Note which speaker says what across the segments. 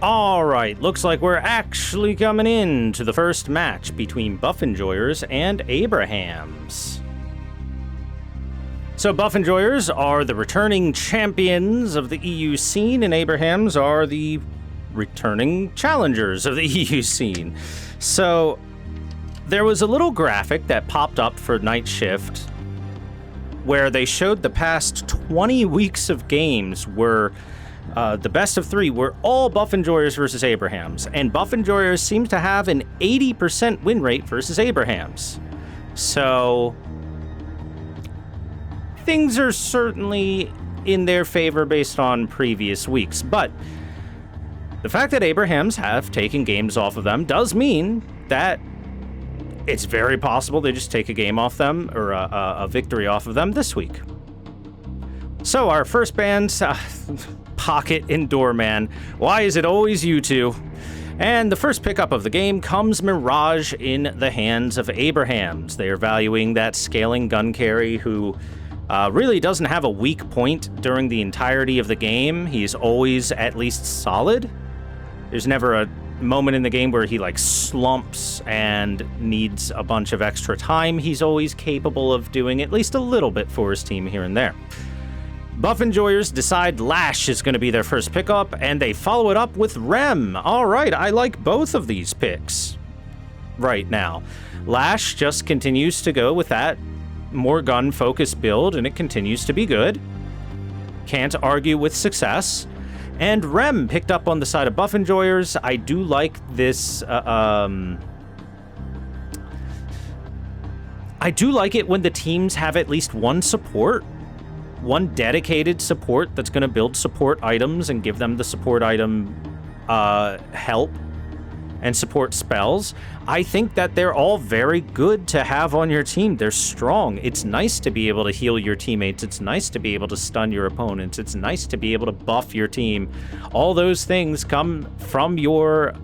Speaker 1: Alright, looks like we're actually coming in to the first match between Buff Enjoyers and Abrahams. So Buff Enjoyers are the returning champions of the EU scene, and Abrahams are the returning challengers of the EU scene. So there was a little graphic that popped up for Night Shift where they showed the past 20 weeks of games were the best of 3 were all Buff Enjoyers versus Abrahams, and Buff Enjoyers seem to have an 80% win rate versus Abrahams. So things are certainly in their favor based on previous weeks, but the fact that Abrahams have taken games off of them does mean that it's very possible they just take a game off them, or a victory off of them this week. So our first band, Pocket and Doorman. Why is it always you two? And the first pickup of the game comes Mirage in the hands of Abrahams. They are valuing that scaling gun carry who really doesn't have a weak point during the entirety of the game. He's always at least solid. There's never a moment in the game where he like slumps and needs a bunch of extra time. He's always capable of doing at least a little bit for his team here and there. Buff Enjoyers decide Lash is going to be their first pickup, and they follow it up with Rem. All right, I like both of these picks right now. Lash just continues to go with that more gun-focused build, and it continues to be good. Can't argue with success. And Rem picked up on the side of Buff Enjoyers. I do like this. I do like it when the teams have at least one support. One dedicated support that's going to build support items and give them the support item help and support spells. I think that they're all very good to have on your team. They're strong. It's nice to be able to heal your teammates. It's nice to be able to stun your opponents. It's nice to be able to buff your team. All those things come from your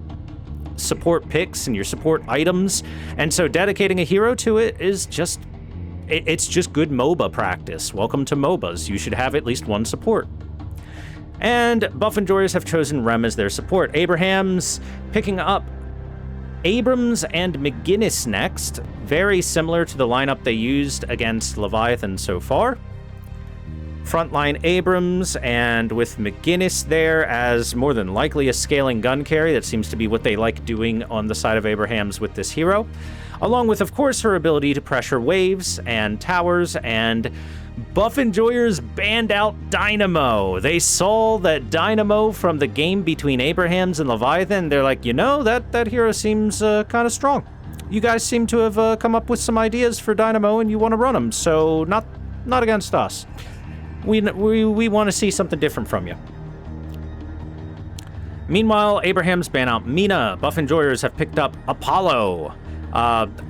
Speaker 1: support picks and your support items. And so dedicating a hero to it is just... it's just good MOBA practice. Welcome to MOBAs. You should have at least one support. And Buff Enjoyers have chosen Rem as their support. Abrahams picking up Abrams and McGinnis next. Very similar to the lineup they used against Leviathan so far. Frontline Abrams, and with McGinnis there as more than likely a scaling gun carry. That seems to be what they like doing on the side of Abrahams with this hero. Along with, of course, her ability to pressure waves and towers, and Buff Enjoyers banned out Dynamo. They saw that Dynamo from the game between Abrahams and Leviathan. They're like, you know, that hero seems kind of strong. You guys seem to have come up with some ideas for Dynamo, and you want to run them, so not against us. We want to see something different from you. Meanwhile, Abrahams ban out Mina. Buff Enjoyers have picked up Apollo.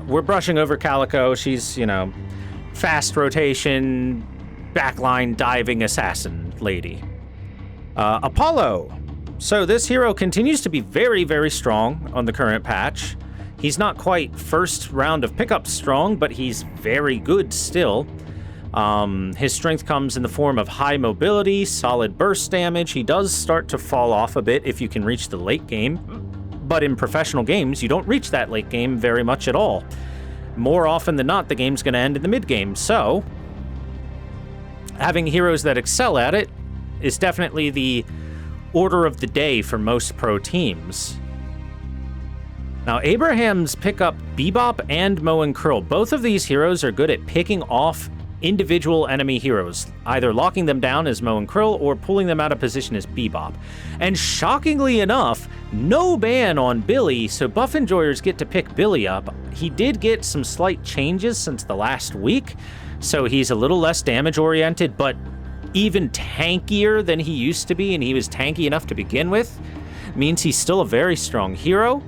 Speaker 1: We're brushing over Calico. She's, you know, fast rotation, backline diving assassin lady. Apollo. So this hero continues to be very, very strong on the current patch. He's not quite first round of pickup strong, but he's very good still. His strength comes in the form of high mobility, solid burst damage. He does start to fall off a bit if you can reach the late game. But in professional games, you don't reach that late game very much at all. More often than not, the game's going to end in the mid game. So, having heroes that excel at it is definitely the order of the day for most pro teams. Now, Abrahams pick up Bebop and Moe and Curl. Both of these heroes are good at picking off individual enemy heroes, either locking them down as Moe and Krill or pulling them out of position as Bebop. And shockingly enough, no ban on Billy, so Buff Enjoyers get to pick Billy up. He did get some slight changes since the last week, so he's a little less damage oriented, but even tankier than he used to be, and he was tanky enough to begin with. Means he's still a very strong hero.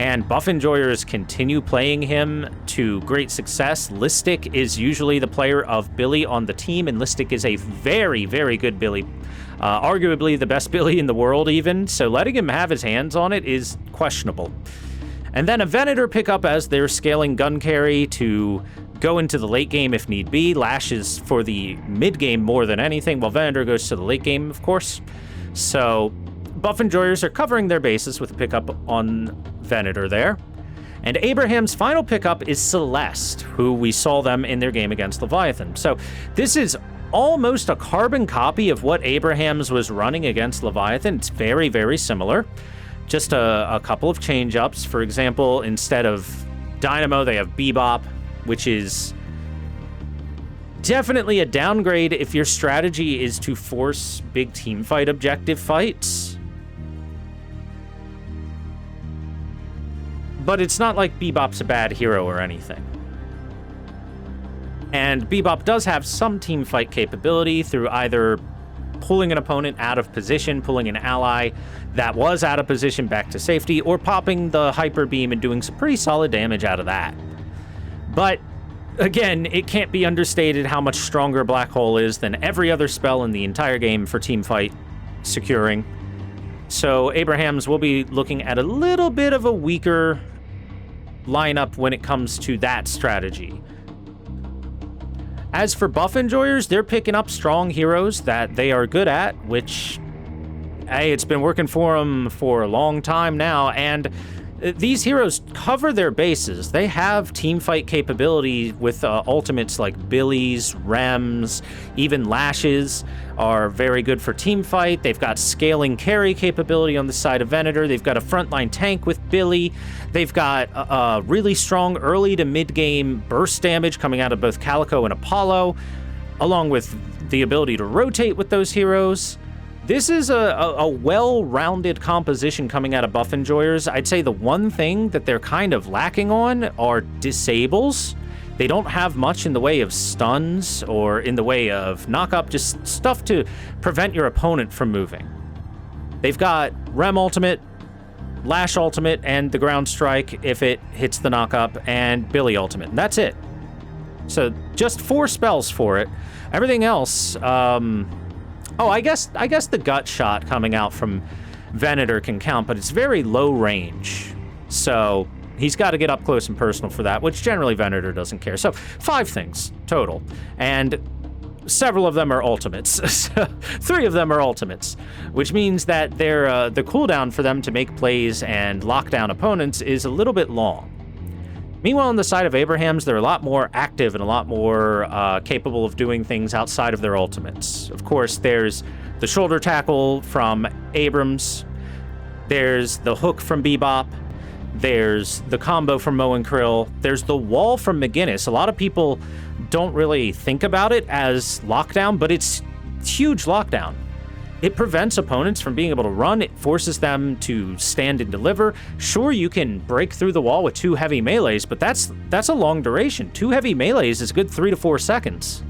Speaker 1: And Buff Enjoyers continue playing him to great success. Listic is usually the player of Billy on the team, and Listic is a very, very good Billy. Arguably the best Billy in the world even, so letting him have his hands on it is questionable. And then a Venator pickup as their scaling gun carry to go into the late game if need be. Lash is for the mid game more than anything, while Venator goes to the late game, of course. So Buff Enjoyers are covering their bases with a pickup on Venator there. And Abraham's final pickup is Celeste, who we saw them in their game against Leviathan. So this is almost a carbon copy of what Abraham's was running against Leviathan. It's very, very similar. Just a couple of change-ups. For example, instead of Dynamo, they have Bebop, which is definitely a downgrade if your strategy is to force big team fight objective fights. But it's not like Bebop's a bad hero or anything. And Bebop does have some team fight capability through either pulling an opponent out of position, pulling an ally that was out of position back to safety, or popping the Hyper Beam and doing some pretty solid damage out of that. But again, it can't be understated how much stronger Black Hole is than every other spell in the entire game for team fight securing. So Abraham's will be looking at a little bit of a weaker lineup when it comes to that strategy. As for Buff Enjoyers, they're picking up strong heroes that they are good at, which, hey, it's been working for them for a long time now, and these heroes cover their bases. They have teamfight capability with ultimates like Billy's, Rems, even Lashes are very good for teamfight. They've got scaling carry capability on the side of Venator. They've got a frontline tank with Billy. They've got a really strong early to mid-game burst damage coming out of both Calico and Apollo, along with the ability to rotate with those heroes. This is a well-rounded composition coming out of Buff Enjoyers. I'd say the one thing that they're kind of lacking on are disables. They don't have much in the way of stuns or in the way of knock-up, just stuff to prevent your opponent from moving. They've got Rem Ultimate, Lash Ultimate, and the Ground Strike if it hits the knock-up, and Billy Ultimate. And that's it. So just 4 spells for it. Everything else, oh, I guess the gut shot coming out from Venator can count, but it's very low range. So he's got to get up close and personal for that, which generally Venator doesn't care. So 5 things total, and several of them are ultimates. 3 of them are ultimates, which means that the cooldown for them to make plays and lock down opponents is a little bit long. Meanwhile, on the side of Abraham's, they're a lot more active and a lot more capable of doing things outside of their ultimates. Of course, there's the shoulder tackle from Abrams. There's the hook from Bebop. There's the combo from Mo and Krill. There's the wall from McGinnis. A lot of people don't really think about it as lockdown, but it's huge lockdown. It prevents opponents from being able to run. It forces them to stand and deliver. Sure, you can break through the wall with 2 heavy melees, but that's a long duration. 2 heavy melees is a good 3 to 4 seconds.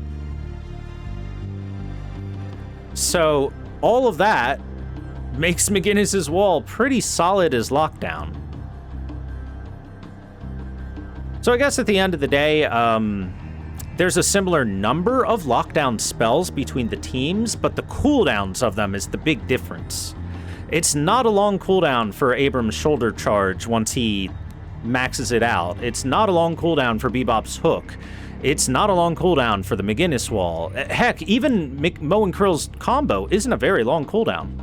Speaker 1: So all of that makes McGinnis's wall pretty solid as lockdown. So I guess at the end of the day, there's a similar number of lockdown spells between the teams, but the cooldowns of them is the big difference. It's not a long cooldown for Abrams' shoulder charge once he maxes it out. It's not a long cooldown for Bebop's hook. It's not a long cooldown for the McGinnis wall. Heck, even Mo and Krill's combo isn't a very long cooldown.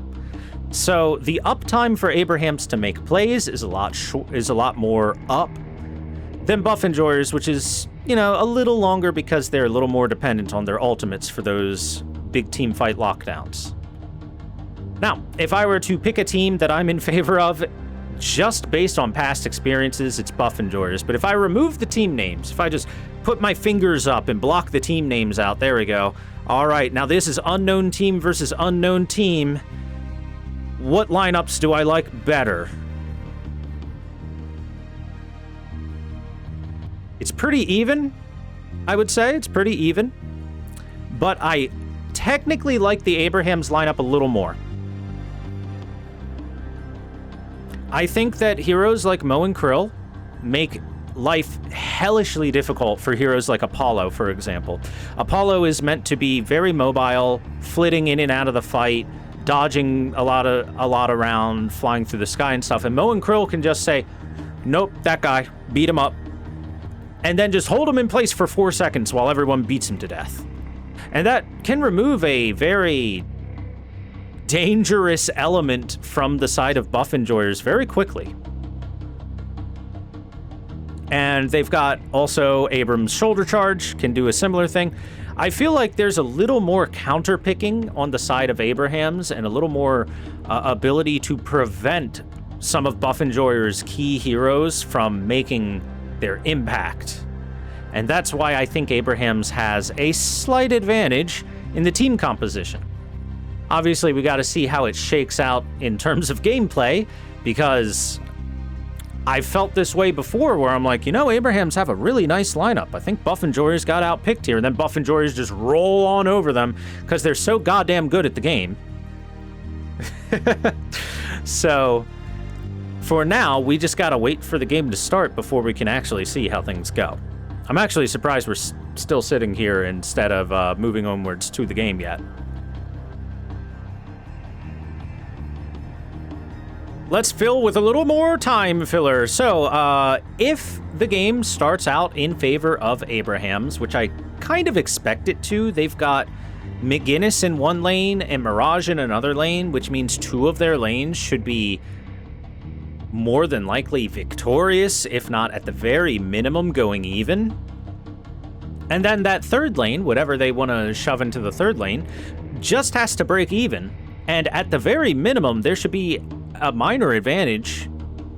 Speaker 1: So the uptime for Abraham's to make plays is a lot more up than Buff Enjoyers, which is, you know, a little longer because they're a little more dependent on their ultimates for those big team fight lockdowns. Now, if I were to pick a team that I'm in favor of, just based on past experiences, it's Buff Enjoyers. But if I remove the team names, if I just put my fingers up and block the team names out, there we go. All right, now this is unknown team versus unknown team. What lineups do I like better? It's pretty even, I would say. It's pretty even. But I technically like the Abraham's lineup a little more. I think that heroes like Mo and Krill make life hellishly difficult for heroes like Apollo, for example. Apollo is meant to be very mobile, flitting in and out of the fight, dodging a lot around, flying through the sky and stuff. And Mo and Krill can just say, nope, that guy, beat him up. And then just hold him in place for 4 seconds while everyone beats him to death. And that can remove a very dangerous element from the side of buff enjoyers very quickly. And they've got also Abrams' shoulder charge, can do a similar thing. I feel like there's a little more counter picking on the side of Abrahams and a little more ability to prevent some of buff enjoyers' key heroes from making their impact. And that's why I think Abrahams has a slight advantage in the team composition. Obviously, we got to see how it shakes out in terms of gameplay, because I felt this way before where I'm like, you know, Abrahams have a really nice lineup. I think buff enjoyers got outpicked here, and then buff enjoyers just roll on over them because they're so goddamn good at the game. So for now, we just got to wait for the game to start before we can actually see how things go. I'm actually surprised we're still sitting here instead of moving onwards to the game yet. Let's fill with a little more time filler. So, if the game starts out in favor of Abrahams, which I kind of expect it to, they've got McGinnis in one lane and Mirage in another lane, which means two of their lanes should be more than likely victorious, if not at the very minimum going even. And then that third lane, whatever they want to shove into the third lane, just has to break even. And at the very minimum, there should be a minor advantage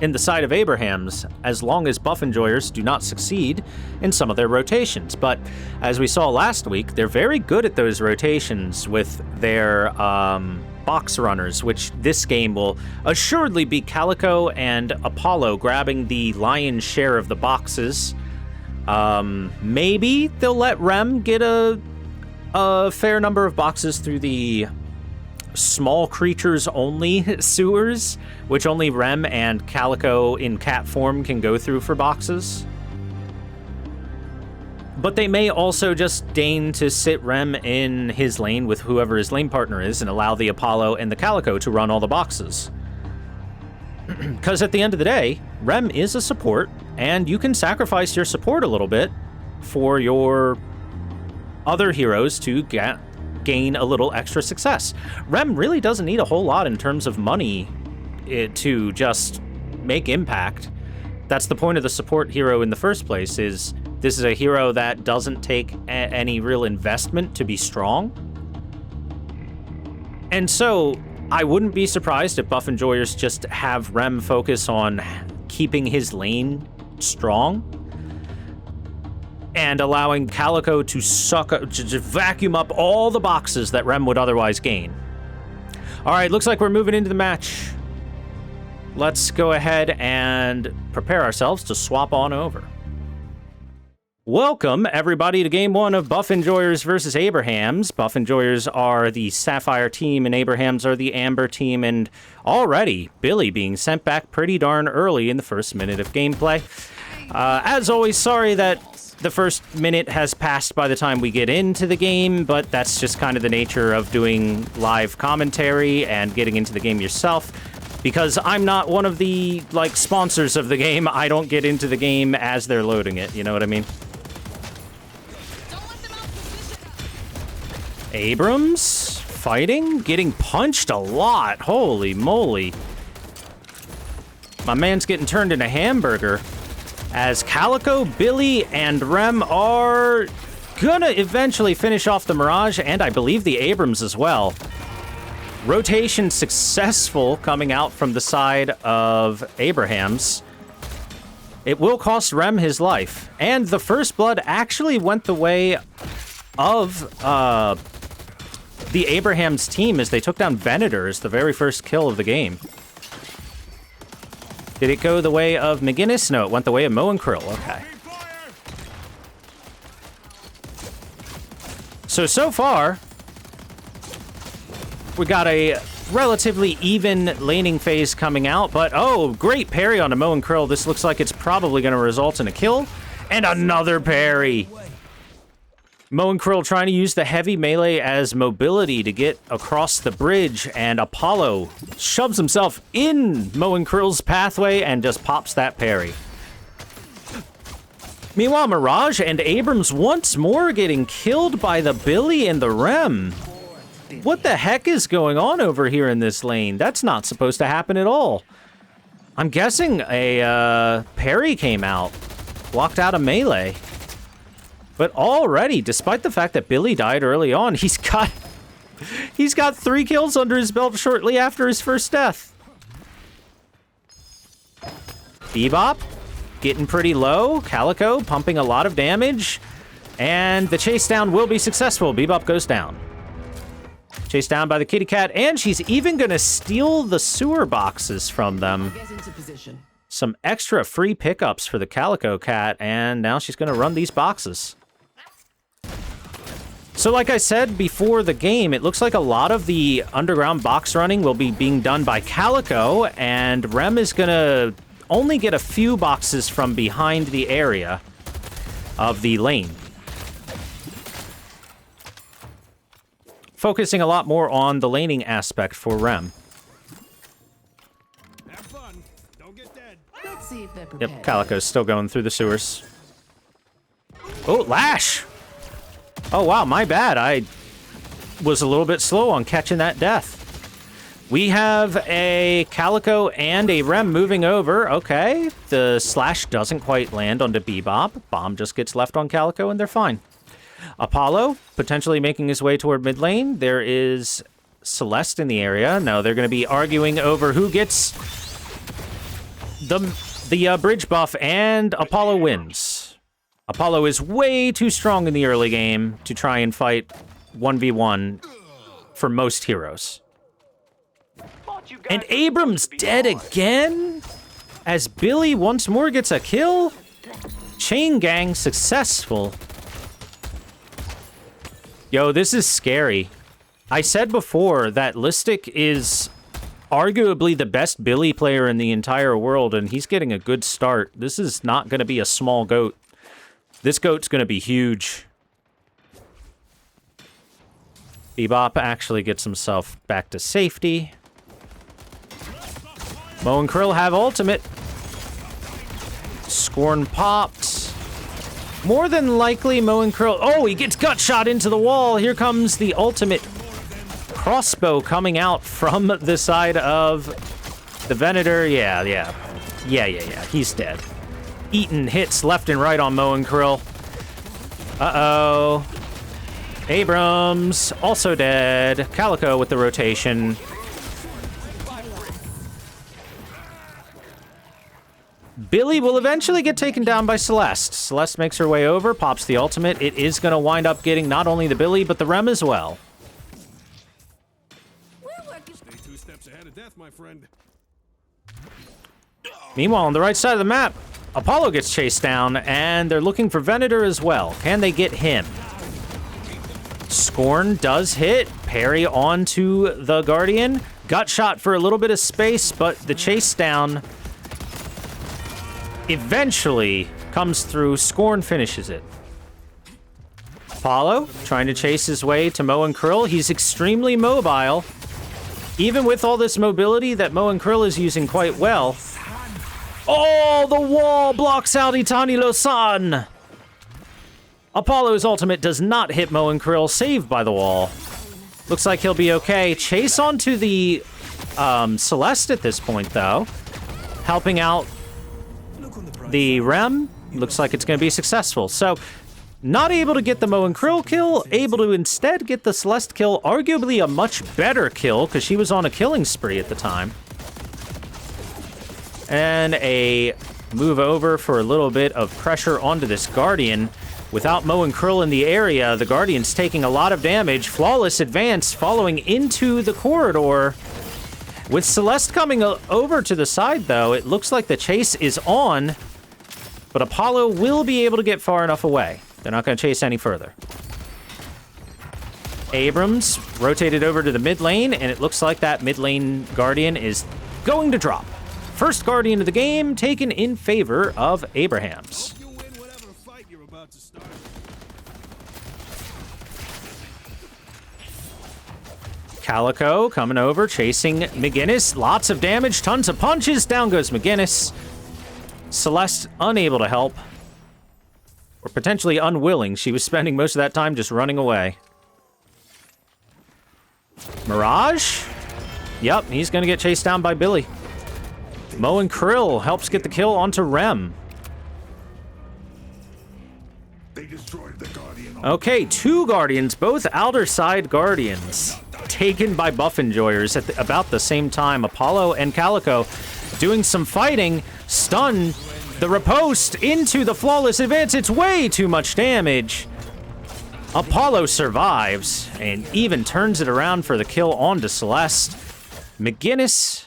Speaker 1: in the side of Abrahams, as long as buff enjoyers do not succeed in some of their rotations. But as we saw last week, they're very good at those rotations with their box runners, which this game will assuredly be Calico and Apollo grabbing the lion's share of the boxes. Maybe they'll let Rem get a fair number of boxes through the small creatures only sewers, which only Rem and Calico in cat form can go through for boxes. But they may also just deign to sit Rem in his lane with whoever his lane partner is and allow the Apollo and the Calico to run all the boxes. Because at the end of the day, Rem is a support, and you can sacrifice your support a little bit for your other heroes to gain a little extra success. Rem really doesn't need a whole lot in terms of money to just make impact. That's the point of the support hero in the first place, is this is a hero that doesn't take any real investment to be strong. And so I wouldn't be surprised if buff enjoyers just have Rem focus on keeping his lane strong and allowing Calico to just vacuum up all the boxes that Rem would otherwise gain. All right, looks like we're moving into the match. Let's go ahead and prepare ourselves to swap on over. Welcome, everybody, to Game 1 of Buff Enjoyers versus Abrahams. Buff Enjoyers are the Sapphire team, and Abrahams are the Amber team, and already, Billy being sent back pretty darn early in the first minute of gameplay. As always, sorry that the first minute has passed by the time we get into the game, but that's just kind of the nature of doing live commentary and getting into the game yourself. Because I'm not one of the, sponsors of the game, I don't get into the game as they're loading it, you know what I mean? Abrams fighting, getting punched a lot. Holy moly. My man's getting turned into hamburger. As Calico, Billy, and Rem are gonna eventually finish off the Mirage, and I believe the Abrams as well. Rotation successful coming out from the side of Abrahams. It will cost Rem his life. And the first blood actually went the way of the Abrahams team as they took down Venators, the very first kill of the game. Did it go the way of McGinnis? No, it went the way of Mo and Krill. Okay. So far, we got a relatively even laning phase coming out, but oh, great parry on a Mo and Krill. This looks like it's probably going to result in a kill. And another parry. Mo and Krill trying to use the heavy melee as mobility to get across the bridge, and Apollo shoves himself in Mo and Krill's pathway and just pops that parry. Meanwhile, Mirage and Abrams once more getting killed by the Billy and the Rem. What the heck is going on over here in this lane? That's not supposed to happen at all. I'm guessing a parry came out, blocked out a melee. But already, despite the fact that Billy died early on, he's got 3 kills under his belt shortly after his first death. Bebop getting pretty low. Calico pumping a lot of damage. And the chase down will be successful. Bebop goes down. Chased down by the kitty cat, and she's even gonna steal the sewer boxes from them. Some extra free pickups for the Calico cat, and now she's gonna run these boxes. So like I said before the game, it looks like a lot of the underground box running will be being done by Calico, and Rem is gonna only get a few boxes from behind the area of the lane. Focusing a lot more on the laning aspect for Rem.
Speaker 2: Have fun. Don't get dead.
Speaker 3: Let's see if they're prepared.
Speaker 1: Yep, Calico's still going through the sewers. Oh, Lash! Oh, wow, my bad. I was a little bit slow on catching that death. We have a Calico and a Rem moving over. Okay, the slash doesn't quite land onto Bebop. Bomb just gets left on Calico, and they're fine. Apollo potentially making his way toward mid lane. There is Celeste in the area. No, they're going to be arguing over who gets the bridge buff, and Apollo wins. Apollo is way too strong in the early game to try and fight 1v1 for most heroes. And Abram's dead again? As Billy once more gets a kill? Chain gang successful. Yo, this is scary. I said before that Listic is arguably the best Billy player in the entire world, and he's getting a good start. This is not going to be a small goat. This goat's going to be huge. Bebop actually gets himself back to safety. Mo and Krill have ultimate. Scorn popped. More than likely, Mo and Krill... Oh, he gets gut shot into the wall. Here comes the ultimate crossbow coming out from the side of the Venator. Yeah. He's dead. Eaton hits left and right on Mo and Krill. Uh-oh. Abrams, also dead. Calico with the rotation. Billy will eventually get taken down by Celeste. Celeste makes her way over, pops the ultimate. It is going to wind up getting not only the Billy, but the Rem as well.
Speaker 2: Stay 2 steps ahead of death, my friend.
Speaker 1: Meanwhile, on the right side of the map, Apollo gets chased down, and they're looking for Venator as well. Can they get him? Scorn does hit. Parry onto the Guardian. Gut shot for a little bit of space, but the chase down eventually comes through. Scorn finishes it. Apollo trying to chase his way to Mo and Krill. He's extremely mobile. Even with all this mobility that Mo and Krill is using quite well. Oh, the wall blocks out Itani Losan. Apollo's ultimate does not hit Mo and Krill, saved by the wall. Looks like he'll be okay. Chase onto the Celeste at this point, though. Helping out the Rem. Looks like it's going to be successful. So, not able to get the Mo and Krill kill, able to instead get the Celeste kill. Arguably a much better kill, because she was on a killing spree at the time. And a move over for a little bit of pressure onto this Guardian. Without Mo and Krill in the area, the Guardian's taking a lot of damage. Flawless advance following into the corridor. With Celeste coming over to the side, though, it looks like the chase is on. But Apollo will be able to get far enough away. They're not going to chase any further. Abrams rotated over to the mid lane, and it looks like that mid lane Guardian is going to drop. First Guardian of the game taken in favor of Abrahams.
Speaker 2: You win whatever fight you're about to start.
Speaker 1: Calico coming over, chasing McGinnis. Lots of damage, tons of punches. Down goes McGinnis. Celeste unable to help. Or potentially unwilling. She was spending most of that time just running away. Mirage? Yep, he's gonna get chased down by Billy. Mo and Krill helps get the kill onto Rem.
Speaker 3: They destroyed the Guardian.
Speaker 1: Okay, 2 Guardians, both outer side Guardians, taken by Buff Enjoyers at about the same time. Apollo and Calico doing some fighting, stun the riposte into the flawless advance. It's way too much damage. Apollo survives and even turns it around for the kill onto Celeste. McGinnis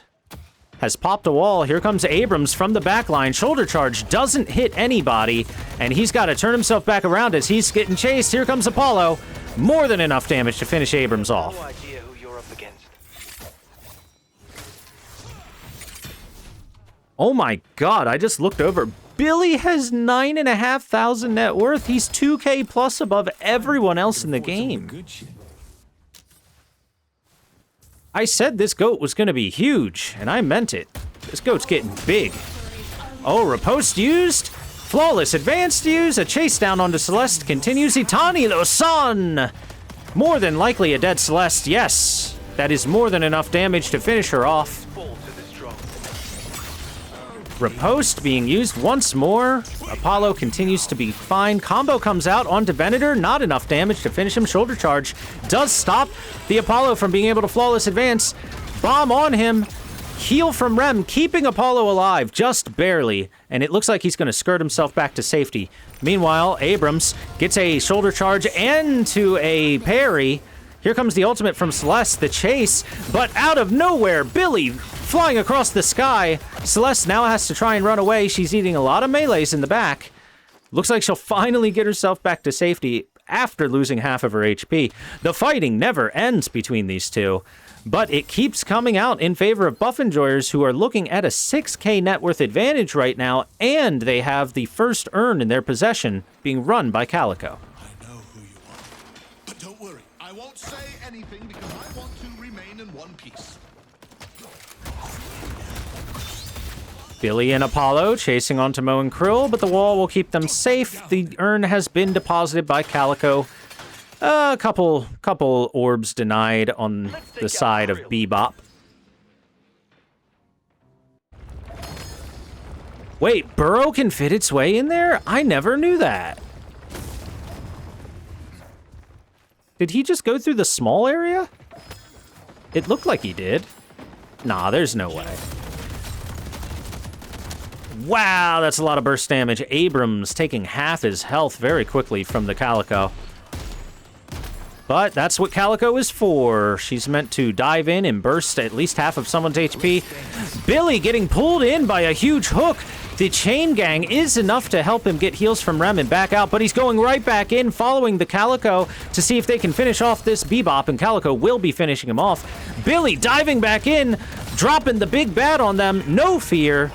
Speaker 1: has popped a wall. Here comes Abrams from the back line. Shoulder charge doesn't hit anybody, and he's got to turn himself back around as he's getting chased. Here comes Apollo. More than enough damage to finish Abrams off.
Speaker 4: No idea who you're up against.
Speaker 1: Oh my god, I just looked over. Billy has 9,500 net worth. He's 2K plus above everyone else in the game.
Speaker 3: Good shit.
Speaker 1: I said this goat was going to be huge, and I meant it. This goat's getting big. Oh, riposte used. Flawless advanced use. A chase down onto Celeste continues. Itani Lo-san. More than likely a dead Celeste, yes. That is more than enough damage to finish her off.
Speaker 4: Fall to the strong.
Speaker 1: Riposte being used once more. Apollo continues to be fine. Combo comes out onto Venator. Not enough damage to finish him. Shoulder charge does stop the Apollo from being able to flawless advance. Bomb on him. Heal from Rem, keeping Apollo alive just barely. And it looks like he's going to skirt himself back to safety. Meanwhile, Abrams gets a shoulder charge and to a parry. Here comes the ultimate from Celeste, the chase. But out of nowhere, Billy flying across the sky. Celeste now has to try and run away. She's eating a lot of melees in the back. Looks like she'll finally get herself back to safety after losing half of her HP. The fighting never ends between these two, but it keeps coming out in favor of Buff Enjoyers, who are looking at a 6K net worth advantage right now, and they have the first urn in their possession being run by Calico.
Speaker 3: I know who you are. But don't worry, I won't say anything because I want to remain in one piece.
Speaker 1: Billy and Apollo chasing onto Mo and Krill, but the wall will keep them safe. The urn has been deposited by Calico. A couple orbs denied on the side of Bebop. Wait, Burrow can fit its way in there? I never knew that. Did he just go through the small area? It looked like he did. Nah, there's no way. Wow, that's a lot of burst damage. Abrams taking half his health very quickly from the Calico. But that's what Calico is for. She's meant to dive in and burst at least half of someone's HP. Billy getting pulled in by a huge hook. The chain gang is enough to help him get heals from Rem and back out, but he's going right back in, following the Calico to see if they can finish off this Bebop, and Calico will be finishing him off. Billy diving back in, dropping the big bat on them. No fear.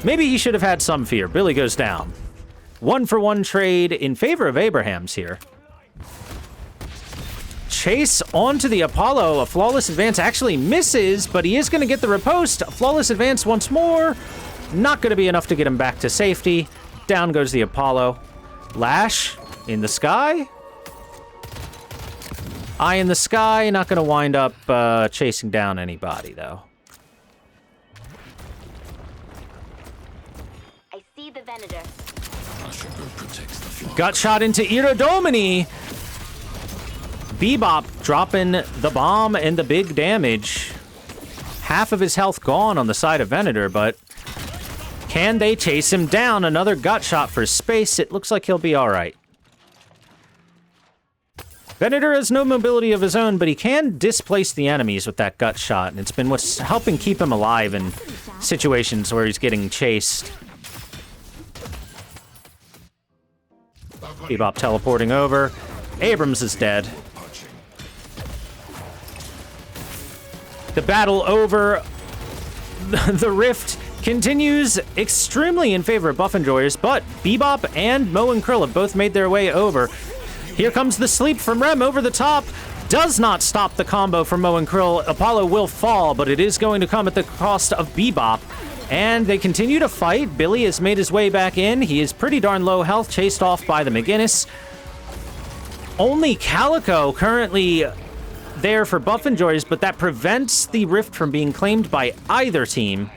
Speaker 1: Maybe he should have had some fear. Billy goes down. 1-for-1 trade in favor of Abrahams here. Chase onto the Apollo. A flawless advance actually misses, but he is going to get the riposte. A flawless advance once more. Not going to be enough to get him back to safety. Down goes the Apollo. Lash in the sky. Eye in the sky. Not going to wind up chasing down anybody, though.
Speaker 5: The Venator.
Speaker 1: Got shot into Iridomini. Bebop dropping the bomb and the big damage. Half of his health gone on the side of Venator, but can they chase him down? Another gut shot for space. It looks like he'll be all right. Venator has no mobility of his own, but he can displace the enemies with that gut shot, and it's been what's helping keep him alive in situations where he's getting chased. Bebop teleporting over. Abrams is dead. The battle over the rift continues extremely in favor of Buff Enjoyers, but Bebop and Mo and Krill have both made their way over. Here comes the sleep from Rem over the top. Does not stop the combo from Mo and Krill. Apollo will fall, but it is going to come at the cost of Bebop. And they continue to fight. Billy has made his way back in. He is pretty darn low health, chased off by the McGinnis. Only Calico currently there for Buff and Joyers, but that prevents the rift from being claimed by either team.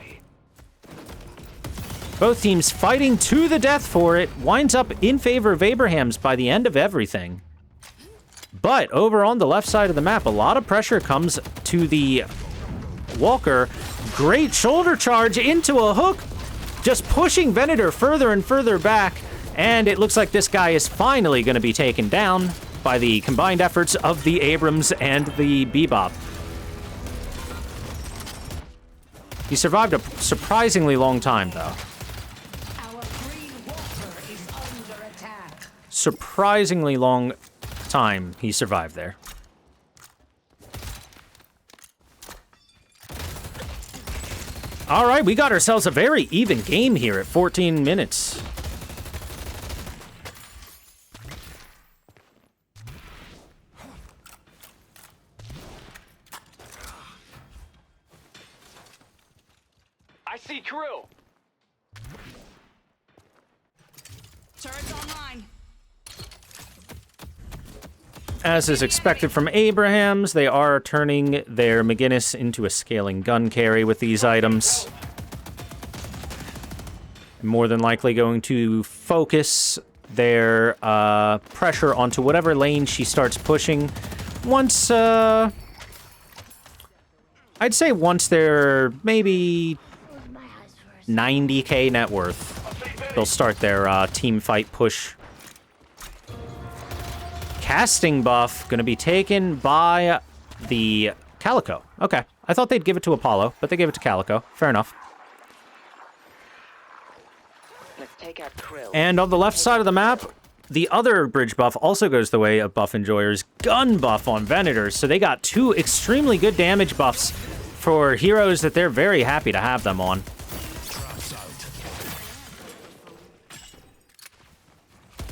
Speaker 1: Both teams fighting to the death for it, winds up in favor of Abraham's by the end of everything. But over on the left side of the map, a lot of pressure comes to the Walker. Great shoulder charge into a hook, just pushing Venator further and further back. And it looks like this guy is finally going to be taken down by the combined efforts of the Abrams and the Bebop. He survived a surprisingly long time, though.
Speaker 5: Our green Walker is under attack.
Speaker 1: Surprisingly long time he survived there. All right, we got ourselves a very even game here at 14 minutes.
Speaker 4: I see crew.
Speaker 5: Turrets online.
Speaker 1: As is expected from Abrahams, they are turning their McGinnis into a scaling gun carry with these items. More than likely going to focus their pressure onto whatever lane she starts pushing. Once, I'd say once they're maybe 90k net worth, they'll start their team fight push. Casting buff going to be taken by the Calico. Okay. I thought they'd give it to Apollo, but they gave it to Calico. Fair enough.
Speaker 4: Let's take out Krill.
Speaker 1: And on the left side of the map, the other bridge buff also goes the way of Buff Enjoyers. Gun buff on Venators. So they got two extremely good damage buffs for heroes that they're very happy to have them on.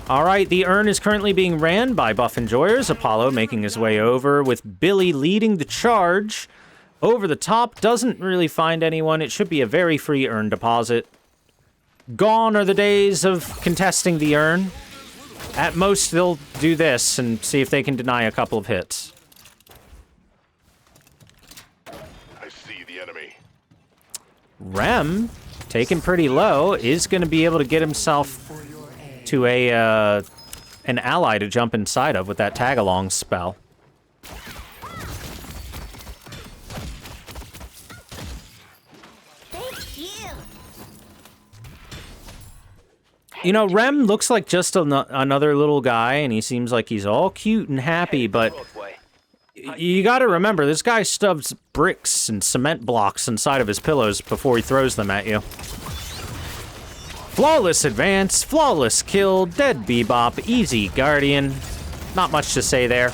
Speaker 1: All right, the urn is currently being ran by Buff Enjoyers. Apollo making his way over with Billy leading the charge. Over the top, doesn't really find anyone. It should be a very free urn deposit. Gone are the days of contesting the urn. At most, they'll do this and see if they can deny a couple of hits.
Speaker 3: I see the enemy.
Speaker 1: Rem, taken pretty low, is going to be able to get himself to an ally to jump inside of with that tag-along spell. You know, Rem looks like just another little guy, and he seems like he's all cute and happy, but you gotta remember, this guy stubs bricks and cement blocks inside of his pillows before he throws them at you. Flawless advance, flawless kill, dead Bebop, easy Guardian. Not much to say there.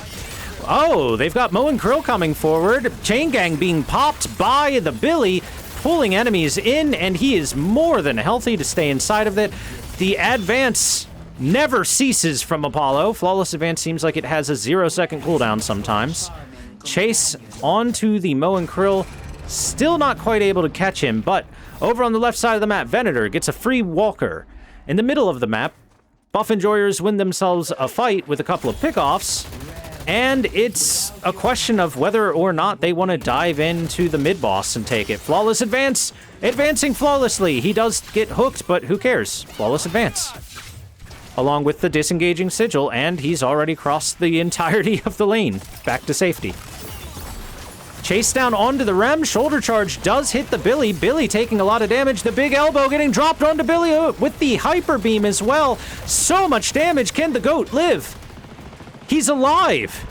Speaker 1: Oh, they've got Mo and Krill coming forward. Chain Gang being popped by the Billy, pulling enemies in, and he is more than healthy to stay inside of it. The advance never ceases from Apollo. Flawless advance seems like it has a 0-second cooldown sometimes. Chase onto the Mo and Krill. Still not quite able to catch him, but over on the left side of the map, Venator gets a free Walker. In the middle of the map, Buff Enjoyers win themselves a fight with a couple of pickoffs, and it's a question of whether or not they want to dive into the mid-boss and take it. Flawless advance, advancing flawlessly. He does get hooked, but who cares? Flawless advance. Along with the disengaging sigil, and he's already crossed the entirety of the lane, back to safety. Chase down onto the Rem. Shoulder charge does hit the Billy. Billy taking a lot of damage. The big elbow getting dropped onto Billy with the hyper beam as well. So much damage. Can the goat live? He's alive.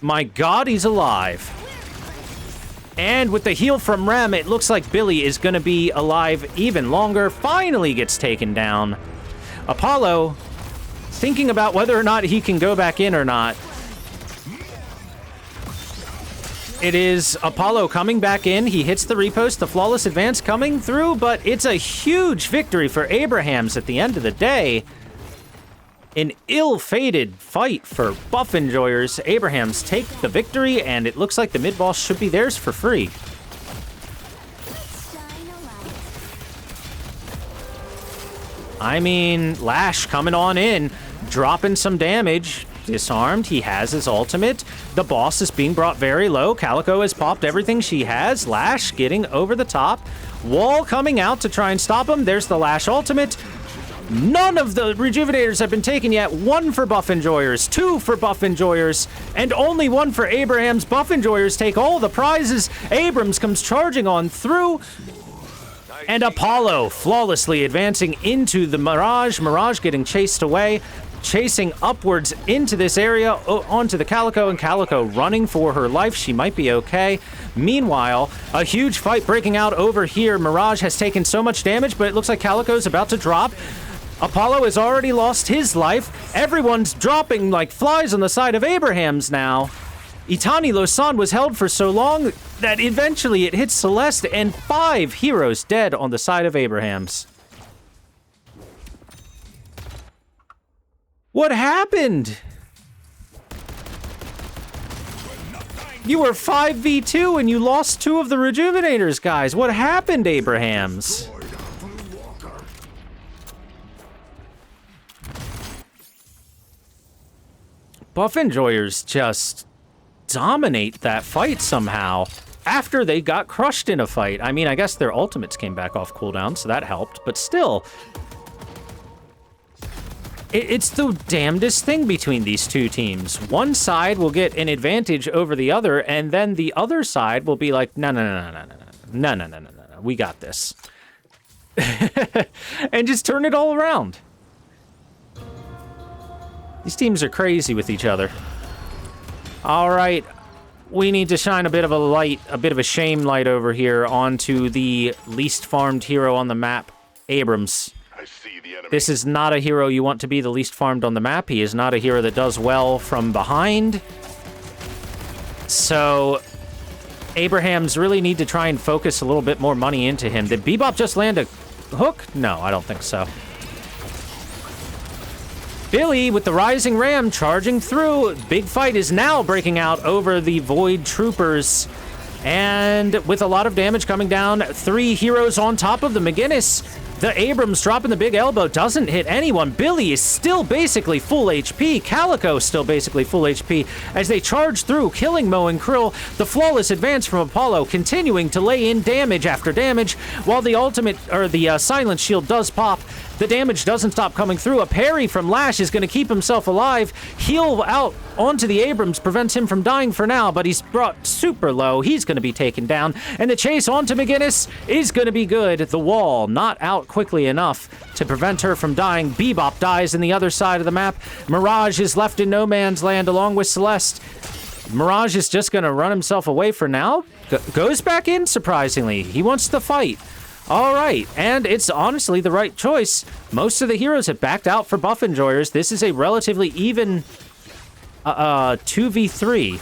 Speaker 1: My God, he's alive. And with the heal from Rem, it looks like Billy is going to be alive even longer. Finally gets taken down. Apollo thinking about whether or not he can go back in or not. It is Apollo coming back in. He hits the repost, the flawless advance coming through, but it's a huge victory for Abrahams at the end of the day. An ill-fated fight for Buff Enjoyers. Abrahams take the victory, and it looks like the mid-boss should be theirs for free. I mean, Lash coming on in, dropping some damage. disarmed. He has his ultimate. The boss is being brought very low. Calico has popped everything she has. Lash getting over the top. Wall coming out to try and stop him. There's the Lash ultimate. None of the rejuvenators have been taken yet. 1 for Buff Enjoyers, 2 for Buff Enjoyers, and only 1 for Abraham's. Buff Enjoyers take all the prizes. Abrams comes charging on through. And Apollo flawlessly advancing into the Mirage. Mirage getting chased away, chasing upwards into this area, onto the Calico, and Calico running for her life. She might be okay. Meanwhile, a huge fight breaking out over here. Mirage has taken so much damage, but it looks like Calico's about to drop. Apollo has already lost his life. Everyone's dropping like flies on the side of Abraham's now. Itani Losan was held for so long that eventually it hits Celeste, and 5 heroes dead on the side of Abraham's. What happened? You were 5v2 and you lost 2 of the Rejuvenators, guys. What happened, Abrahams? Buff Enjoyers just dominate that fight somehow after they got crushed in a fight. I mean, I guess their ultimates came back off cooldown, so that helped, but still. It's the damnedest thing between these two teams. One side will get an advantage over the other, and then the other side will be like, no, we got this. And just turn it all around. These teams are crazy with each other. All right, we need to shine a bit of a light, a bit of a shame light over here onto the least farmed hero on the map, Abrams. This is not a hero you want to be the least farmed on the map. He is not a hero that does well from behind. So, Abrahams really need to try and focus a little bit more money into him. Did Bebop just land a hook? No, I don't think so. Billy with the Rising Ram charging through. Big fight is now breaking out over the Void Troopers. And with a lot of damage coming down, 3 heroes on top of the McGinnis. The Abrams dropping the big elbow doesn't hit anyone. Billy is still basically full HP. Calico still basically full HP as they charge through, killing Mo and Krill. The flawless advance from Apollo continuing to lay in damage after damage while the ultimate, or the silent shield does pop. The damage doesn't stop coming through. A parry from Lash is going to keep himself alive. Heal out onto the Abrams prevents him from dying for now, but he's brought super low. He's going to be taken down. And the chase onto McGinnis is going to be good. The wall not out quickly enough to prevent her from dying. Bebop dies in the other side of the map. Mirage is left in no man's land along with Celeste. Mirage is just going to run himself away for now. Goes back in, surprisingly. He wants to fight. All right, and it's honestly the right choice. Most of the heroes have backed out for Buff Enjoyers. This is a relatively even 2v3.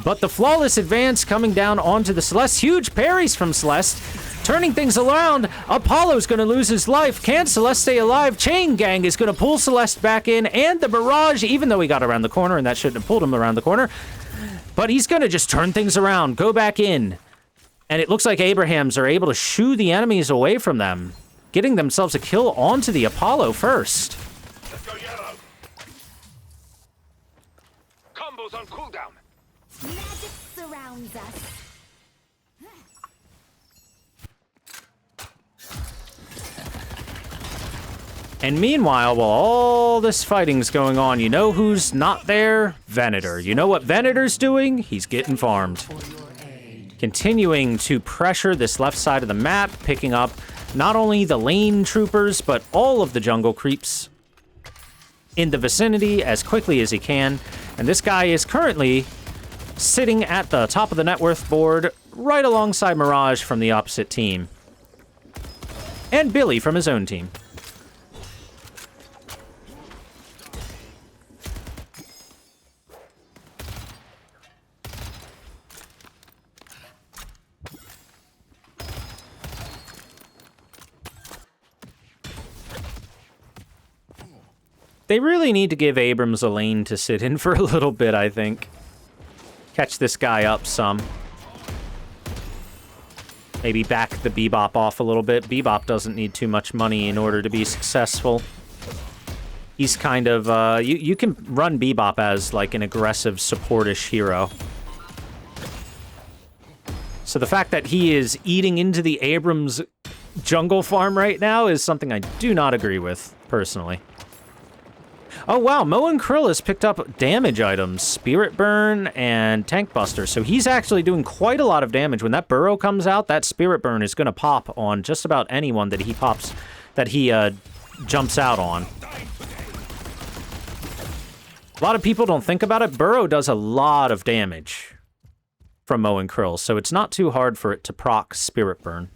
Speaker 1: But the flawless advance coming down onto the Celeste. Huge parries from Celeste. Turning things around. Apollo's going to lose his life. Can Celeste stay alive? Chain Gang is going to pull Celeste back in. And the Mirage, even though he got around the corner, and that shouldn't have pulled him around the corner. But he's going to just turn things around. Go back in. And it looks like Abrahams are able to shoo the enemies away from them, getting themselves a kill onto the Apollo first.
Speaker 6: Let's go yellow. Combos on cooldown.
Speaker 5: Magic surrounds us.
Speaker 1: And meanwhile, while all this fighting's going on, you know who's not there? Venator. You know what Venator's doing? He's getting farmed. Continuing to pressure this left side of the map, picking up not only the lane troopers, but all of the jungle creeps in the vicinity as quickly as he can. And this guy is currently sitting at the top of the net worth board, right alongside Mirage from the opposite team. And Billy from his own team. They really need to give Abrams a lane to sit in for a little bit, I think. Catch this guy up some. Maybe back the Bebop off a little bit. Bebop doesn't need too much money in order to be successful. He's kind of, you can run Bebop as, like, an aggressive, supportish hero. So the fact that he is eating into the Abrams jungle farm right now is something I do not agree with, personally. Oh, wow, Mo and Krill has picked up damage items, Spirit Burn and Tank Buster, so he's actually doing quite a lot of damage. When that burrow comes out, that Spirit Burn is going to pop on just about anyone that he pops, that he jumps out on. A lot of people don't think about it. Burrow does a lot of damage from Mo and Krill, so it's not too hard for it to proc Spirit Burn.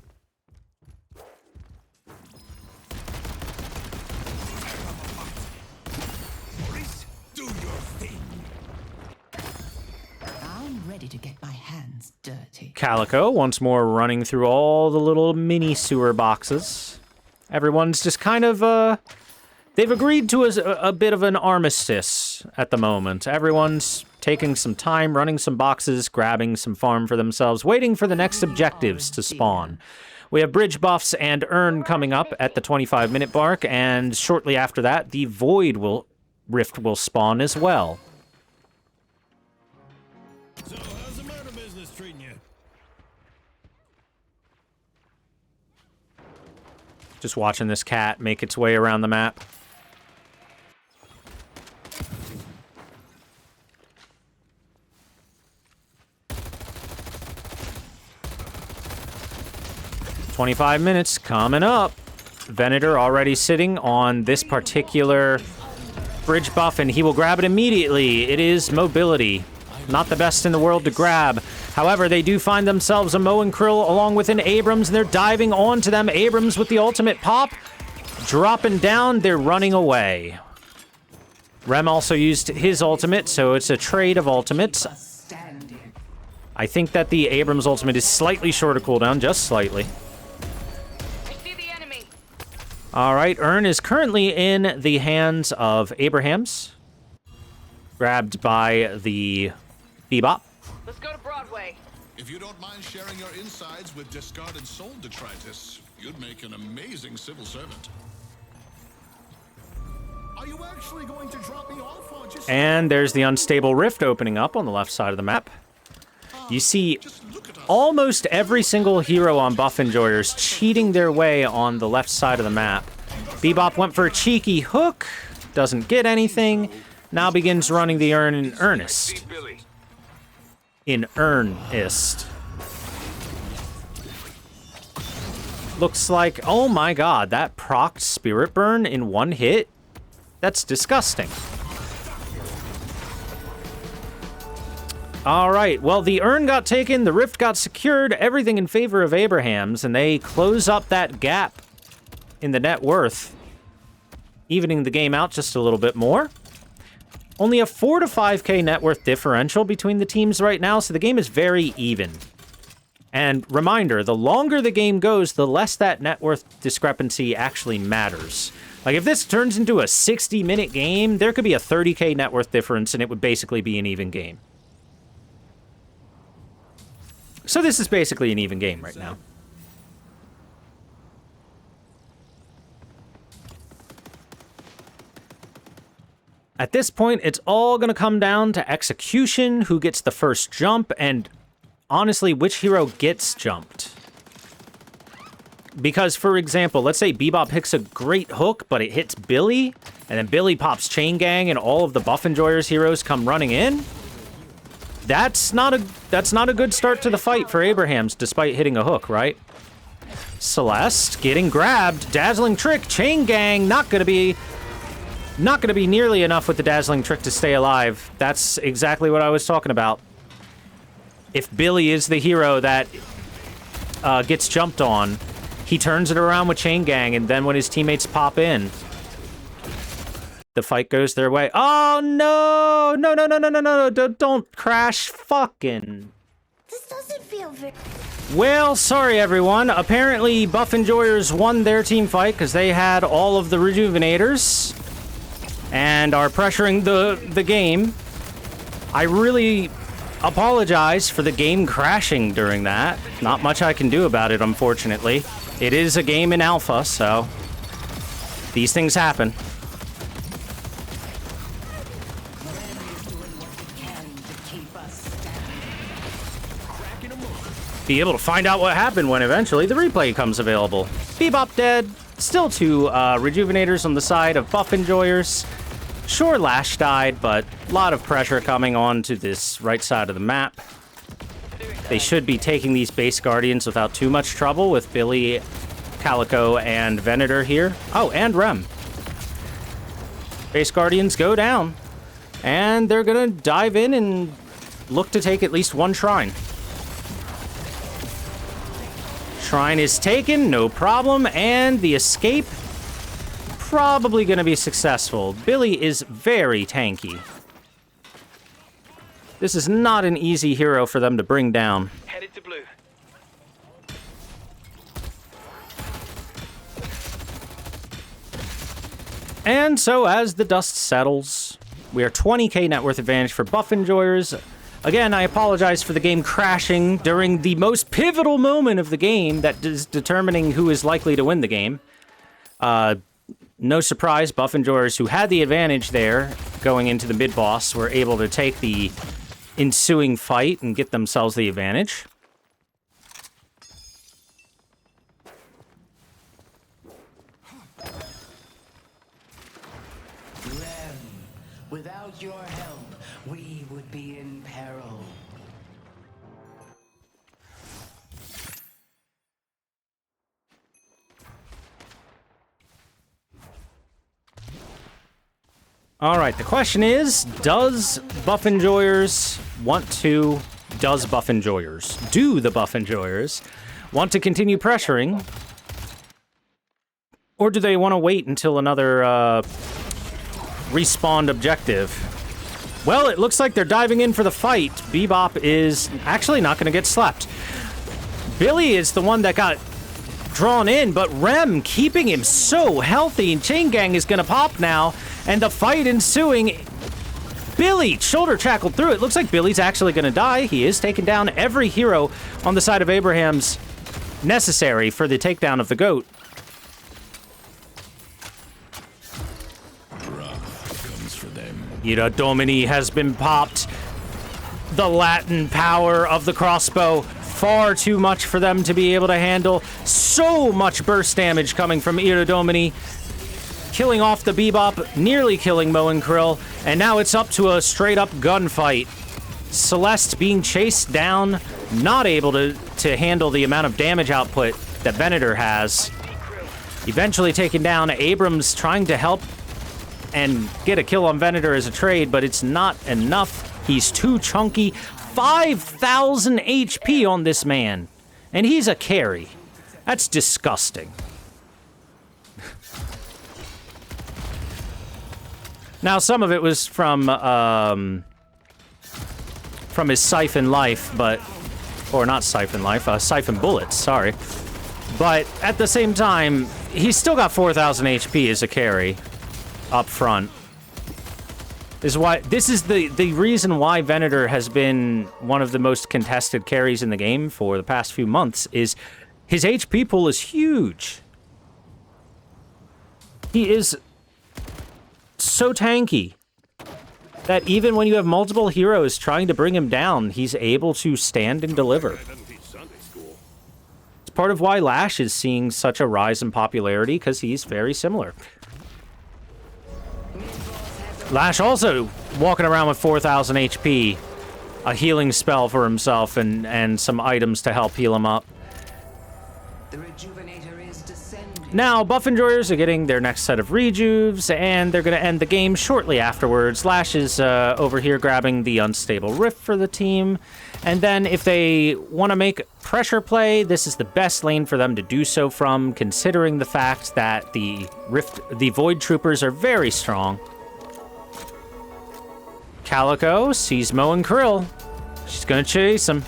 Speaker 5: I'm ready to get my hands dirty.
Speaker 1: Calico, once more running through all the little mini sewer boxes. Everyone's just kind of, they've agreed to a bit of an armistice at the moment. Everyone's taking some time, running some boxes, grabbing some farm for themselves, waiting for the next objectives to spawn. We have bridge buffs and urn coming up at the 25-minute mark, and shortly after that, the Void Rift will spawn as well.
Speaker 2: So, how's the murder business treating you?
Speaker 1: Just watching this cat make its way around the map. "25 minutes coming up." Venator already sitting on this particular bridge buff, and he will grab it immediately. It is mobility. Not the best in the world to grab. However, they do find themselves a Mo and Krill along with an Abrams, and they're diving onto them. Abrams with the ultimate pop. Dropping down, they're running away. Rem also used his ultimate, so it's a trade of ultimates. I think that the Abrams ultimate is slightly shorter cooldown, just slightly.
Speaker 4: I see the enemy.
Speaker 1: All right, Urn is currently in the hands of Abrahams. Grabbed by the Bebop.
Speaker 4: Let's go to Broadway.
Speaker 3: If you don't mind sharing your insides with discarded soul detritus, you'd make an amazing civil servant. Are you actually going to drop me off or just...
Speaker 1: And there's the unstable rift opening up on the left side of the map. You see almost every single hero on Buff Enjoyers cheating their way on the left side of the map. Bebop went for a cheeky hook, doesn't get anything, now begins running the Urn in earnest. In earnest. Looks like, oh my god, that procced Spirit Burn in one hit? That's disgusting. All right, well, the Urn got taken, the Rift got secured, everything in favor of Abrahams, and they close up that gap in the net worth, evening the game out just a little bit more. Only a 4 to 5k net worth differential between the teams right now, so the game is very even. And reminder, the longer the game goes, the less that net worth discrepancy actually matters. Like, if this turns into a 60-minute game, there could be a 30k net worth difference, and it would basically be an even game. So this is basically an even game right now. At this point, it's all going to come down to execution, who gets the first jump, and honestly, which hero gets jumped. Because, for example, let's say Bebop hits a great hook, but it hits Billy, and then Billy pops Chain Gang, and all of the Buff Enjoyers heroes come running in. That's not a good start to the fight for Abrahams, despite hitting a hook, right? Celeste getting grabbed, Dazzling Trick, Chain Gang, not gonna be nearly enough with the Dazzling Trick to stay alive. That's exactly what I was talking about. If Billy is the hero that gets jumped on, he turns it around with Chain Gang, and then when his teammates pop in, the fight goes their way. Oh, no! No, don't crash fucking...
Speaker 7: This doesn't feel very...
Speaker 1: Well, sorry, everyone. Apparently, Buff Enjoyers won their team fight because they had all of the Rejuvenators and are pressuring the game. I really apologize for the game crashing during that. Not much I can do about it, unfortunately. It is a game in alpha, so these things happen.
Speaker 5: keep us standing.
Speaker 1: Be able to find out what happened when eventually the replay comes available. Bebop dead. Still 2 rejuvenators on the side of buff enjoyers. Sure, Lash died, but a lot of pressure coming on to this right side of the map. They should be taking these base guardians without too much trouble with Billy, Calico, and Venator here. Oh, and Rem. Base guardians go down. And they're gonna dive in and look to take at least 1 shrine. Shrine is taken, no problem, and the escape probably gonna be successful. Billy is very tanky. This is not an easy hero for them to bring down.
Speaker 6: Headed to blue.
Speaker 1: And so as the dust settles, we are 20k net worth advantage for buff enjoyers. Again, I apologize for the game crashing during the most pivotal moment of the game that is determining who is likely to win the game. No surprise, buff enjoyers who had the advantage there going into the mid-boss were able to take the ensuing fight and get themselves the advantage.
Speaker 5: Rem, without your help, we would be in peril.
Speaker 1: All right, the question is, do the buff enjoyers want to continue pressuring? Or do they want to wait until another respawned objective? Well, it looks like they're diving in for the fight. Bebop is actually not going to get slept. Billy is the one that got drawn in, but Rem keeping him so healthy, and Chain Gang is going to pop now, and the fight ensuing. Billy shoulder tackled through it. Looks like Billy's actually going to die. He is taking down every hero on the side of Abraham's necessary for the takedown of the goat.
Speaker 2: Comes for them.
Speaker 1: Ira Domini has been popped. The Latin power of the crossbow, far too much for them to be able to handle. So much burst damage coming from Ira Domini, killing off the Bebop, nearly killing Mo and Krill, and now it's up to a straight-up gunfight. Celeste being chased down, not able to handle the amount of damage output that Venator has. Eventually taken down. Abrams trying to help and get a kill on Venator as a trade, but it's not enough. He's too chunky. 5,000 HP on this man, and he's a carry. That's disgusting. Now, some of it was from his Siphon Life, but... Or not Siphon Life, Siphon Bullets, sorry. But at the same time, he's still got 4,000 HP as a carry up front. This is the reason why Venator has been one of the most contested carries in the game for the past few months, is his HP pool is huge. He is so tanky that even when you have multiple heroes trying to bring him down, he's able to stand and deliver. It's part of why Lash is seeing such a rise in popularity, because he's very similar. Lash also walking around with 4,000 HP, a healing spell for himself, and some items to help heal him up.
Speaker 5: The rejuvenator is descending.
Speaker 1: Now, buff enjoyers are getting their next set of rejuves, and they're going to end the game shortly afterwards. Lash is over here grabbing the unstable rift for the team, and then if they want to make pressure play, this is the best lane for them to do so from, considering the fact that the Void Troopers are very strong. Calico sees Mo and Krill. She's going to chase him.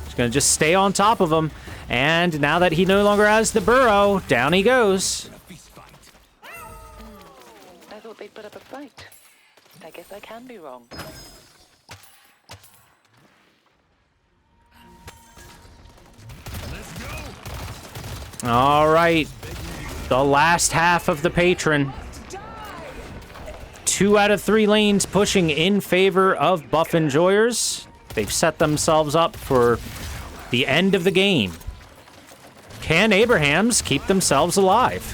Speaker 1: She's going to just stay on top of him. And now that he no longer has the burrow, down he goes.
Speaker 8: I thought they'd put up a fight. I guess I can be wrong.
Speaker 1: All right. The last half of the Patron. 2 out of 3 lanes pushing in favor of Buff Enjoyers. They've set themselves up for the end of the game. Can Abrahams keep themselves alive?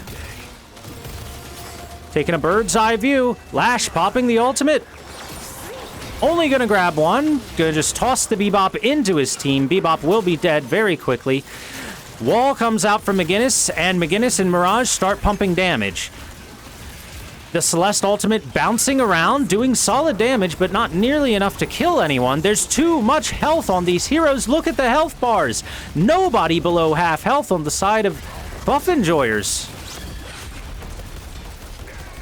Speaker 1: Taking a bird's eye view. Lash popping the ultimate. Only gonna grab one. Gonna just toss the Bebop into his team. Bebop will be dead very quickly. Wall comes out from McGinnis, and McGinnis and Mirage start pumping damage. The Celeste ultimate bouncing around, doing solid damage, but not nearly enough to kill anyone. There's too much health on these heroes. Look at the health bars. Nobody below half health on the side of Buff Enjoyers.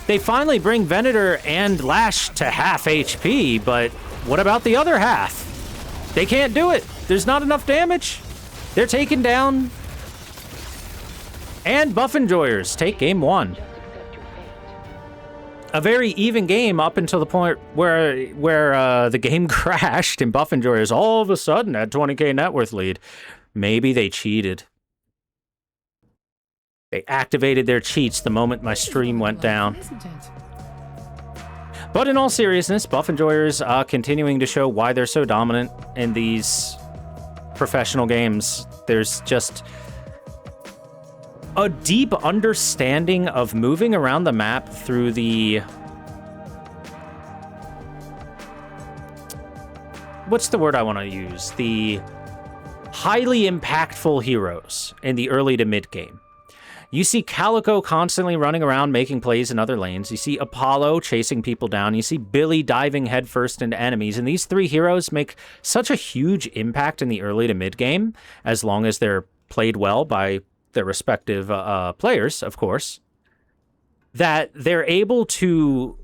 Speaker 1: They finally bring Venator and Lash to half HP, but what about the other half? They can't do it. There's not enough damage. They're taken down. And Buff Enjoyers take game 1. A very even game up until the point where the game crashed and Buff Enjoyers all of a sudden had 20k net worth lead. Maybe they cheated. They activated their cheats the moment my stream went down. But in all seriousness, Buff Enjoyers continuing to show why they're so dominant in these professional games. There's just a deep understanding of moving around the map through the... What's the word I want to use? The highly impactful heroes in the early to mid game. You see Calico constantly running around making plays in other lanes. You see Apollo chasing people down. You see Billy diving headfirst into enemies. And these 3 heroes make such a huge impact in the early to mid game, as long as they're played well by their respective players, of course, that they're able to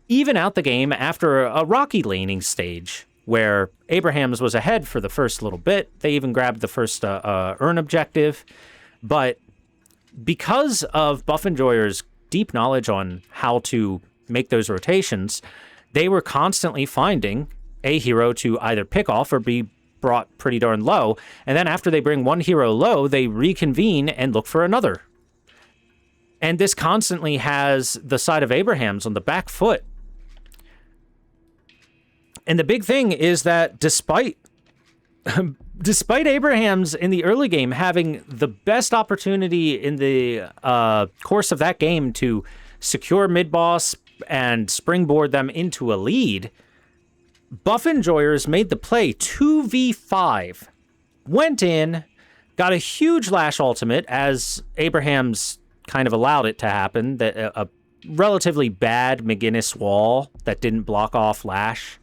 Speaker 1: even out the game after a rocky laning stage where Abrahams was ahead for the first little bit. They even grabbed the first earn objective. But because of Buff Enjoyers' deep knowledge on how to make those rotations, they were constantly finding a hero to either pick off or be brought pretty darn low. And then after they bring one hero low, they reconvene and look for another. And this constantly has the side of Abrahams on the back foot. And the big thing is that despite Abrahams in the early game having the best opportunity in the course of that game to secure mid-boss and springboard them into a lead, Buff Enjoyers made the play 2v5, went in, got a huge Lash ultimate as Abrahams kind of allowed it to happen, that a relatively bad McGinnis wall that didn't block off Lash,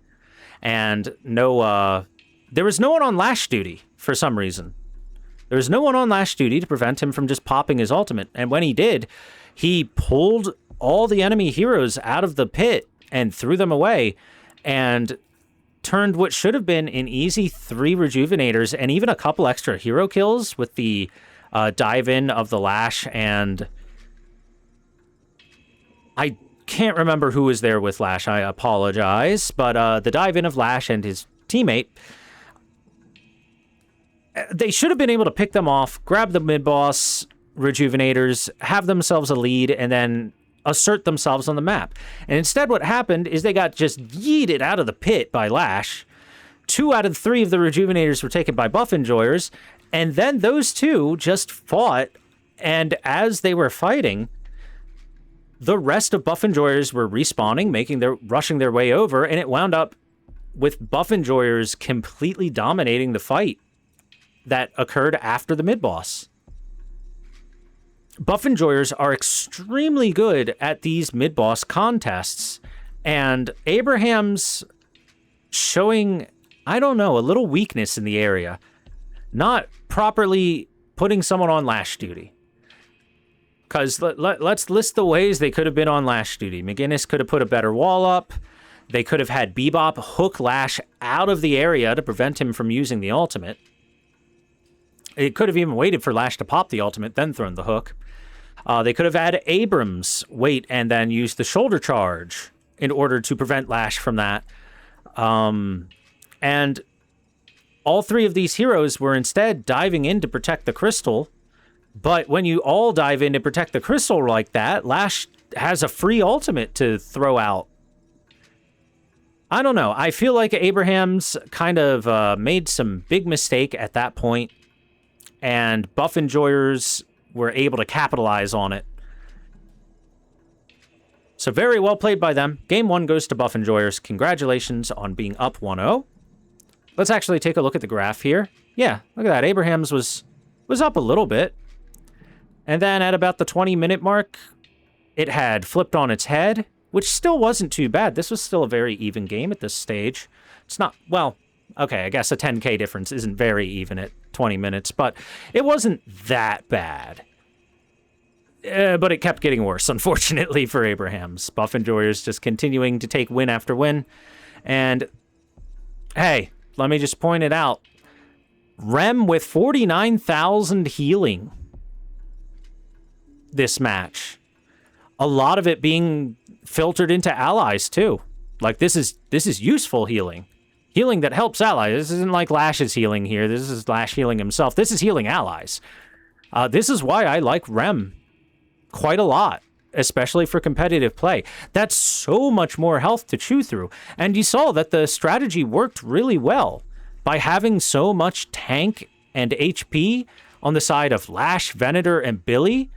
Speaker 1: and there was no one on Lash duty for some reason. There was no one on Lash duty to prevent him from just popping his ultimate. And when he did, he pulled all the enemy heroes out of the pit and threw them away and turned what should have been an easy 3 rejuvenators and even a couple extra hero kills with the dive in of the Lash. And I can't remember who was there with Lash. I apologize. But the dive in of Lash and his teammate, they should have been able to pick them off, grab the mid-boss rejuvenators, have themselves a lead, and then assert themselves on the map. And instead what happened is they got just yeeted out of the pit by Lash. 2 out of 3 of the rejuvenators were taken by Buff Enjoyers, and then those 2 just fought, and as they were fighting, the rest of Buff Enjoyers were respawning, rushing their way over, and it wound up with Buff Enjoyers completely dominating the fight that occurred after the mid-boss. Buff Enjoyers are extremely good at these mid-boss contests, and Abraham's showing, I don't know, a little weakness in the area. Not properly putting someone on Lash duty. Because let's list the ways they could have been on Lash duty. McGinnis could have put a better wall up. They could have had Bebop hook Lash out of the area to prevent him from using the ultimate. It could have even waited for Lash to pop the ultimate, then thrown the hook. They could have had Abrams wait and then use the shoulder charge in order to prevent Lash from that. And all 3 of these heroes were instead diving in to protect the crystal. But when you all dive in to protect the crystal like that, Lash has a free ultimate to throw out. I don't know. I feel like Abraham's kind of made some big mistake at that point, and Buff Enjoyers were able to capitalize on it. So very well played by them. Game 1 goes to Buff Enjoyers. Congratulations on being up 1-0. Let's actually take a look at the graph here. Yeah, look at that. Abraham's was up a little bit. And then at about the 20-minute mark, it had flipped on its head, which still wasn't too bad. This was still a very even game at this stage. It's not, well, okay, I guess a 10K difference isn't very even at 20 minutes, but it wasn't that bad. But it kept getting worse, unfortunately, for Abraham's. Buff Enjoyers just continuing to take win after win. And, hey, let me just point it out. Rem with 49,000 healing this match. A lot of it being filtered into allies, too. Like, this is useful healing. Healing that helps allies. This isn't like Lash's healing here. This is Lash healing himself. This is healing allies. This is why I like Rem quite a lot, especially for competitive play. That's so much more health to chew through. And you saw that the strategy worked really well by having so much tank and HP on the side of Lash, Venator, and Billy.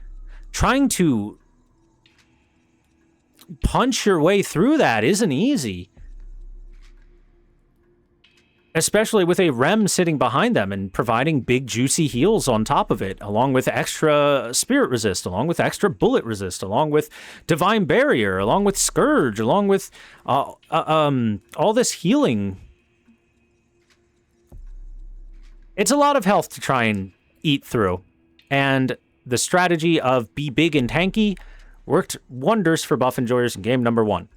Speaker 1: Trying to punch your way through that isn't easy. Especially with a Rem sitting behind them and providing big juicy heals on top of it, along with extra spirit resist, along with extra bullet resist, along with divine barrier, along with scourge, along with all this healing. It's a lot of health to try and eat through, and the strategy of be big and tanky worked wonders for Buff Enjoyers in game number 1.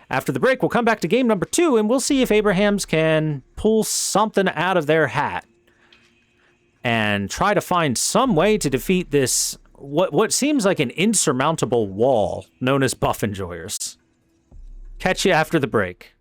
Speaker 1: After the break, we'll come back to game number 2, and we'll see if Abrahams can pull something out of their hat and try to find some way to defeat this, what seems like an insurmountable wall known as Buff Enjoyers. Catch you after the break.